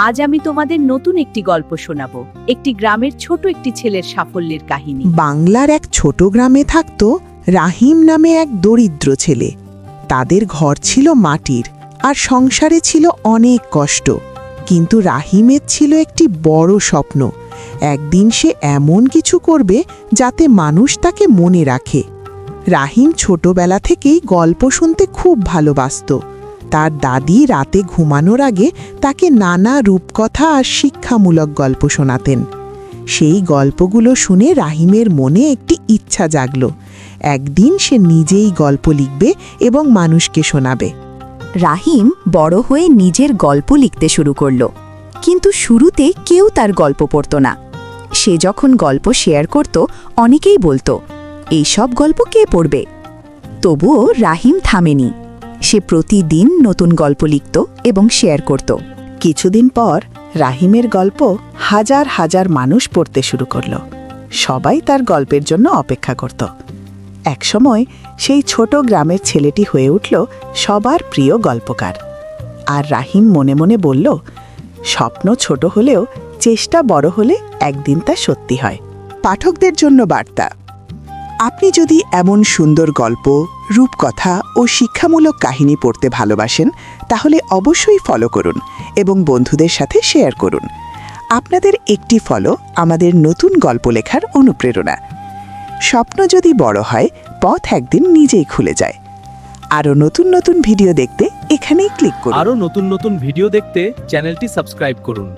আজ আমি তোমাদের নতুন একটি গল্প শোনাবো, একটি গ্রামের ছোট একটি ছেলের সাফল্যের কাহিনী। বাংলার এক ছোট গ্রামে থাকত রাহিম নামে এক দরিদ্র ছেলে। তাদের ঘর ছিল মাটির, আর সংসারে ছিল অনেক কষ্ট। কিন্তু রাহিমের ছিল একটি বড় স্বপ্ন। একদিন সে এমন কিছু করবে যাতে মানুষ তাকে মনে রাখে। রাহিম ছোটবেলা থেকেই গল্প শুনতে খুব ভালোবাসত। তার দাদি রাতে ঘুমানোর আগে তাকে নানা রূপকথা আর শিক্ষামূলক গল্প শোনাতেন। সেই গল্পগুলো শুনে রাহিমের মনে একটি ইচ্ছা জাগল। একদিন সে নিজেই গল্প লিখবে এবং মানুষকে শোনাবে। রাহিম বড় হয়ে নিজের গল্প লিখতে শুরু করল, কিন্তু শুরুতে কেউ তার গল্প পড়ত না। সে যখন গল্প শেয়ার করত, অনেকেই বলতো, এইসব গল্প কে পড়বে? তবুও রাহিম থামেনি। সে প্রতিদিন নতুন গল্প লিখত এবং শেয়ার করত। কিছুদিন পর রাহিমের গল্প হাজার হাজার মানুষ পড়তে শুরু করল। সবাই তার গল্পের জন্য অপেক্ষা করত। একসময় সেই ছোট গ্রামের ছেলেটি হয়ে উঠল সবার প্রিয় গল্পকার। আর রাহিম মনে মনে বলল, স্বপ্ন ছোট হলেও চেষ্টা বড় হলে একদিন তা সত্যি হয়। পাঠকদের জন্য বার্তা: আপনি যদি এমন সুন্দর গল্প, রূপকথা ও শিক্ষামূলক কাহিনী পড়তে ভালোবাসেন, তাহলে অবশ্যই ফলো করুন এবং বন্ধুদের সাথে শেয়ার করুন। আপনাদের একটি ফলো আমাদের নতুন গল্প লেখার অনুপ্রেরণা। স্বপ্ন যদি বড় হয়, পথ একদিন নিজেই খুলে যায়। আরও নতুন নতুন ভিডিও দেখতে এখানেই ক্লিক করুন। আরও নতুন নতুন ভিডিও দেখতে চ্যানেলটি সাবস্ক্রাইব করুন।